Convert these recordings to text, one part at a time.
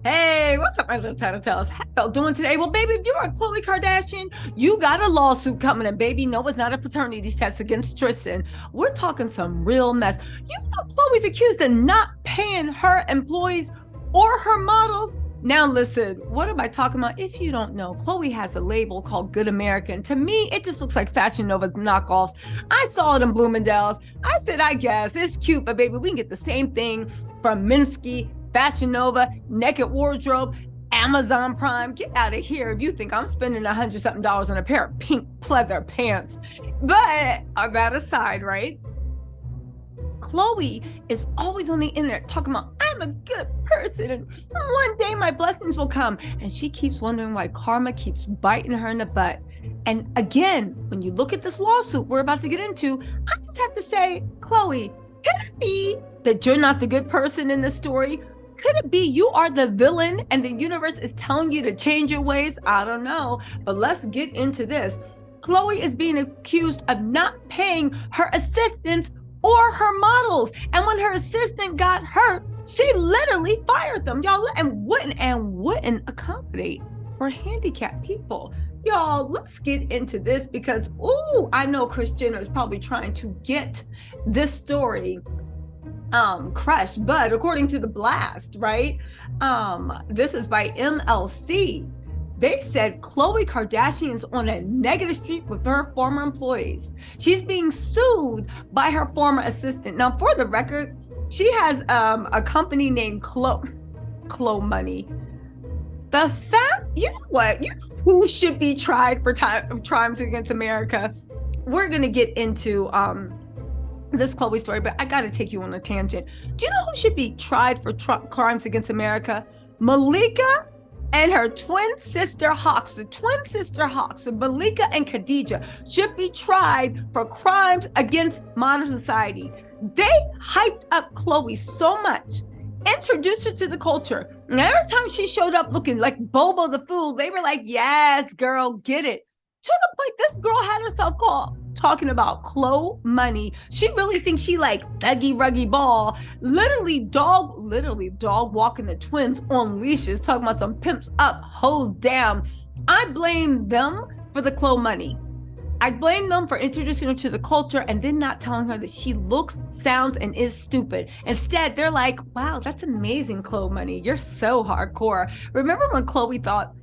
Hey, what's up, my little TisaTells? How y'all doing today? Well, baby, if you're a Khloe Kardashian, you got a lawsuit coming, and baby, no, it's not a paternity test against Tristan. We're talking some real mess. You know, Khloe's accused of not paying her employees or her models. Now, listen, what am I talking about? If you don't know, Khloe has a label called Good American. To me, it just looks like Fashion Nova's knockoffs. I saw it in Bloomingdale's. I said, I guess it's cute, but baby, we can get the same thing from Minsky, Fashion Nova, Naked Wardrobe, Amazon Prime. Get out of here if you think I'm spending $100 something on a pair of pink pleather pants. But on that aside, right? Khloe is always on the internet talking about, I'm a good person and one day my blessings will come. And she keeps wondering why karma keeps biting her in the butt. And again, when you look at this lawsuit we're about to get into, I just have to say, Khloe, could it be that you're not the good person in this story? Could it be you are the villain and the universe is telling you to change your ways? I don't know, but let's get into this. Khloe is being accused of not paying her assistants or her models. And when her assistant got hurt, she literally fired them, y'all, and wouldn't accommodate for handicapped people. Y'all, let's get into this because, I know Kris Jenner is probably trying to get this story crushed, but according to the blast, right, this is by MLC. They said Khloe Kardashian's on a negative streak with her former employees. She's being sued by her former assistant. Now, for the record, she has a company named Khloe Money. The fact, you know what, you know who should be tried for crimes against America? We're gonna get into this Khloe story, but I got to take you on a tangent. Do you know who should be tried for crimes against America? Malika and her twin sister Hawks. The twin sister Hawks, so Malika and Khadijah, should be tried for crimes against modern society. They hyped up Khloe so much, introduced her to the culture. And every time she showed up looking like Bobo the Fool, they were like, yes, girl, get it. To the point, this girl had herself called talking about Khloe Money. She really thinks she like thuggy ruggy ball. Literally dog walking the twins on leashes, talking about some pimps up, hoes down. I blame them for the Khloe Money. I blame them for introducing her to the culture and then not telling her that she looks, sounds, and is stupid. Instead, they're like, wow, that's amazing, Khloe Money. You're so hardcore. Remember when Khloe thought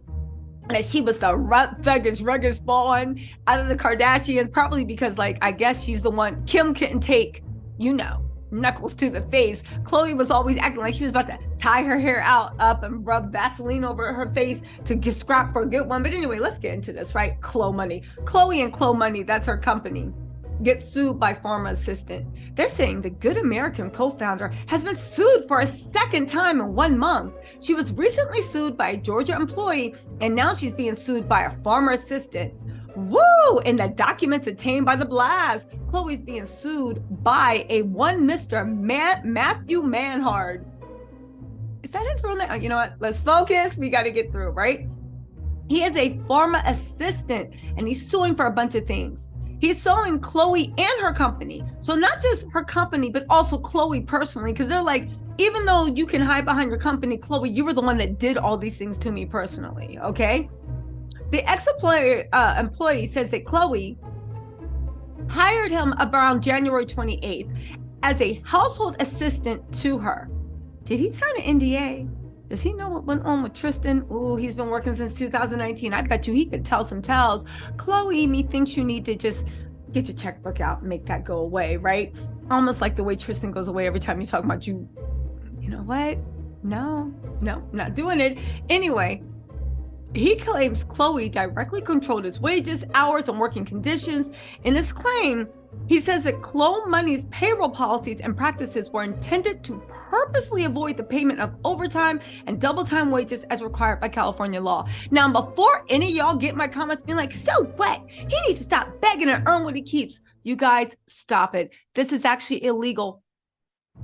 that she was the rugged spawn out of the Kardashians, probably because, like, I guess she's the one Kim couldn't take, knuckles to the face. Khloe was always acting like she was about to tie her hair up and rub Vaseline over her face to get scrapped for a good one. But anyway, let's get into this, right? Khloe Money. Khloe and Khloe Money, that's her company, gets sued by former assistant. They're saying the Good American co-founder has been sued for a second time in 1 month. She was recently sued by a Georgia employee, and now she's being sued by a former assistant. Woo! In the documents obtained by the blast, Khloe's being sued by a one Mr. Matthew Manhard. Is that his real name? You know what? Let's focus. We got to get through, right? He is a former assistant, and he's suing for a bunch of things. He's suing Khloe and her company. So not just her company, but also Khloe personally, because they're like, even though you can hide behind your company, Khloe, you were the one that did all these things to me personally, okay? The ex-employee says that Khloe hired him around January 28th as a household assistant to her. Did he sign an NDA? Does he know what went on with Tristan? Oh, he's been working since 2019. I bet you he could tell some tales. Khloe, methinks you need to just get your checkbook out and make that go away, right? Almost like the way Tristan goes away every time you talk about you. You know what? No, not doing it. Anyway, he claims Khloe directly controlled his wages, hours, and working conditions. In his claim, he says that Khloe Money's payroll policies and practices were intended to purposely avoid the payment of overtime and double time wages as required by California law. Now, before any of y'all get my comments being like, so what? He needs to stop begging and earn what he keeps. You guys, stop it. This is actually illegal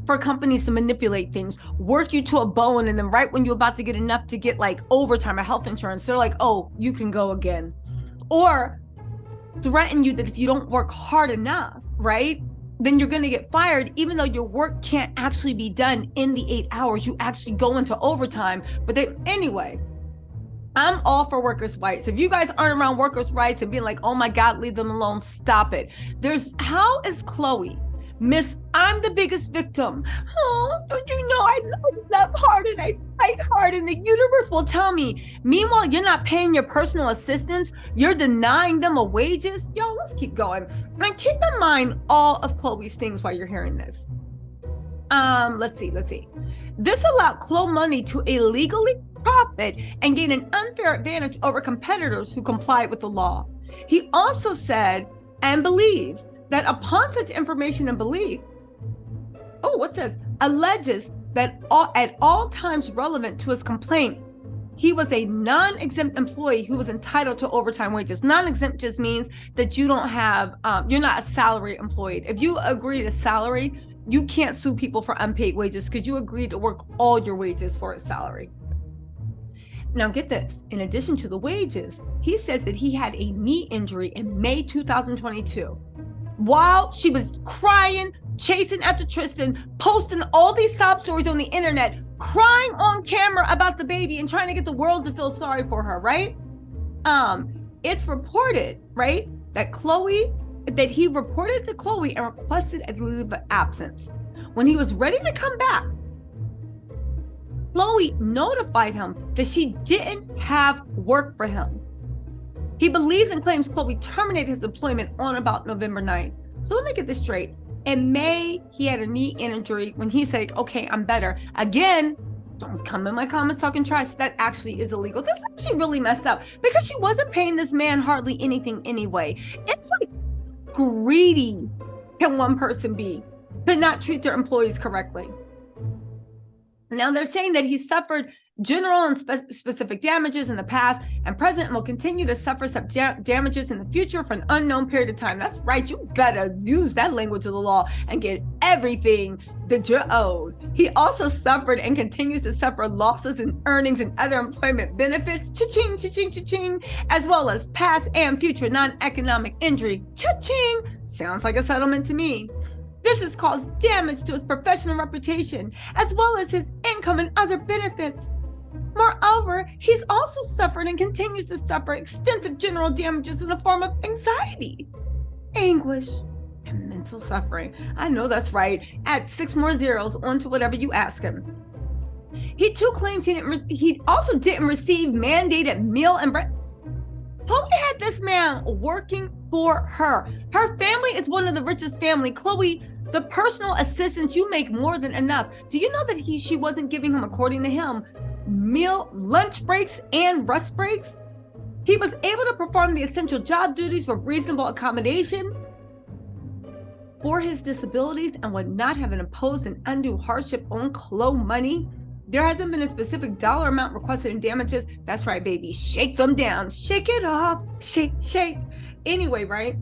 for companies to manipulate things, work you to a bone, and then right when you're about to get enough to get like overtime or health insurance, they're like, oh, you can go again. Or threaten you that if you don't work hard enough, right, then you're going to get fired, even though your work can't actually be done in the 8 hours. You actually go into overtime. But anyway, I'm all for workers' rights. If you guys aren't around workers' rights and being like, oh my God, leave them alone, stop it. How is Khloe, I'm the biggest victim. Oh, don't you know I love hard and I fight hard and the universe will tell me. Meanwhile, you're not paying your personal assistants. You're denying them a wages. Yo, let's keep going. And keep in mind all of Khloe's things while you're hearing this. Let's see. This allowed Khloe money to illegally profit and gain an unfair advantage over competitors who complied with the law. He also said and believes that upon such information and belief, alleges that at all times relevant to his complaint, he was a non-exempt employee who was entitled to overtime wages. Non-exempt just means that you don't have, you're not a salary employee. If you agree to salary, you can't sue people for unpaid wages because you agreed to work all your wages for a salary. Now get this, in addition to the wages, he says that he had a knee injury in May 2022. While she was crying, chasing after Tristan, posting all these sob stories on the internet, crying on camera about the baby and trying to get the world to feel sorry for her, right? It's reported, right, that he reported to Khloe and requested a leave of absence. When he was ready to come back, Khloe notified him that she didn't have work for him. He believes and claims Khloe terminated his employment on about November 9th. So let me get this straight. In May, he had a knee injury when he said, okay, I'm better. Again, don't come in my comments talking trash. That actually is illegal. This is actually really messed up because she wasn't paying this man hardly anything anyway. It's like greedy can one person be to not treat their employees correctly. Now they're saying that he suffered general and specific damages in the past and present and will continue to suffer some damages in the future for an unknown period of time. That's right. You better use that language of the law and get everything that you're owed. He also suffered and continues to suffer losses in earnings and other employment benefits, cha-ching, cha-ching, cha-ching, as well as past and future non-economic injury, cha-ching. Sounds like a settlement to me. This has caused damage to his professional reputation, as well as his income and other benefits. Moreover, he's also suffered and continues to suffer extensive general damages in the form of anxiety, anguish, and mental suffering. I know that's right. Add 6 more zeros onto whatever you ask him. He too claims he also didn't receive mandated meal and bread. Khloe had this man working for her. Her family is one of the richest family. Khloe, the personal assistance, you make more than enough. Do you know that she wasn't giving him, according to him, lunch breaks and rest breaks? He was able to perform the essential job duties with reasonable accommodation for his disabilities and would not have imposed an undue hardship on Khloe money. There hasn't been a specific dollar amount requested in damages. That's right, baby. Shake them down. Shake it off. Shake, shake. Anyway, right?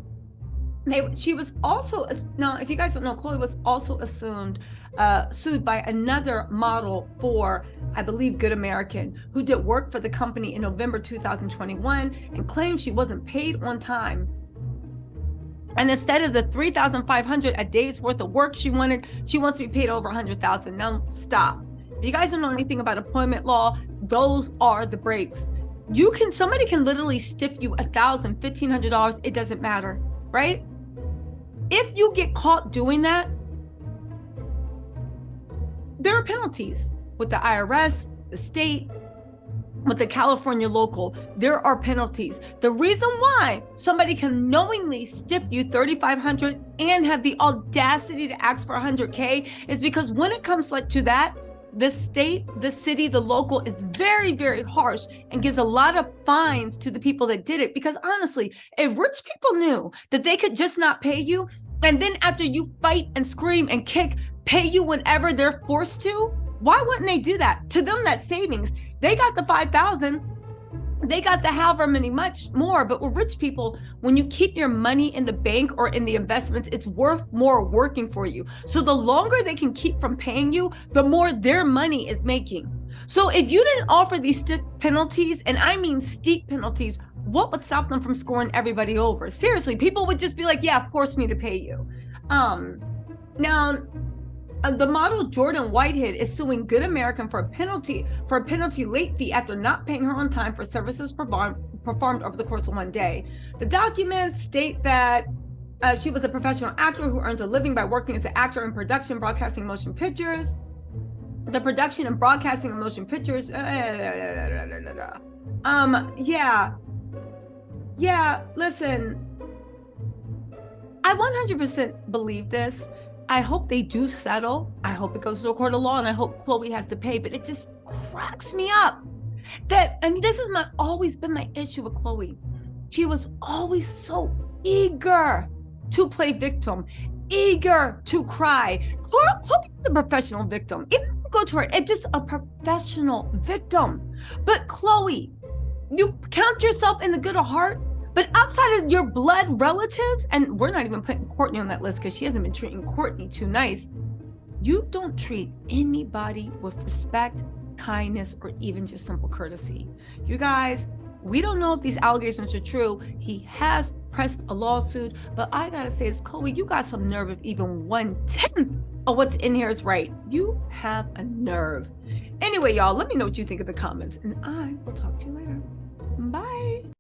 She was also, now, if you guys don't know, Khloe was also sued by another model for, I believe, Good American, who did work for the company in November 2021 and claimed she wasn't paid on time. And instead of the $3,500 a day's worth of work she wants to be paid over $100,000. Now, stop. If you guys don't know anything about employment law, those are the breaks. Somebody can literally stiff you $1,000, $1,500. It doesn't matter, right? If you get caught doing that, there are penalties with the IRS, the state, with the California local. There are penalties. The reason why somebody can knowingly stiff you $3,500 and have the audacity to ask for $100K is because when it comes to that, the state, the city, the local is very, very harsh and gives a lot of fines to the people that did it. Because honestly, if rich people knew that they could just not pay you, and then after you fight and scream and kick, pay you whenever they're forced to, why wouldn't they do that? To them, that's savings. They got the $5,000. They got the however many much more. But with rich people, when you keep your money in the bank or in the investments, it's worth more working for you. So the longer they can keep from paying you, the more their money is making. So if you didn't offer these steep penalties, and I mean steep penalties, what would stop them from scoring everybody over? Seriously, people would just be like, yeah, force me to pay you. Now, the model Jordan Whitehead is suing Good American for a penalty late fee after not paying her on time for services performed over the course of one day. The documents state that she was a professional actor who earns a living by working as an actor in production, broadcasting motion pictures. The production and broadcasting of motion pictures. Yeah, listen. I 100% believe this. I hope they do settle. I hope it goes to a court of law, and I hope Khloe has to pay. But it just cracks me up that, and this has always been my issue with Khloe. She was always so eager to play victim, eager to cry. Khloe is a professional victim. Even if you go to her, it's just a professional victim. But Khloe, you count yourself in the good of heart. But outside of your blood relatives, and we're not even putting Kourtney on that list because she hasn't been treating Kourtney too nice, you don't treat anybody with respect, kindness, or even just simple courtesy. You guys, we don't know if these allegations are true. He has pressed a lawsuit, but I gotta say, it's Khloe, you got some nerve if even 1/10 of what's in here is right. You have a nerve. Anyway, y'all, let me know what you think in the comments, and I will talk to you later. Bye.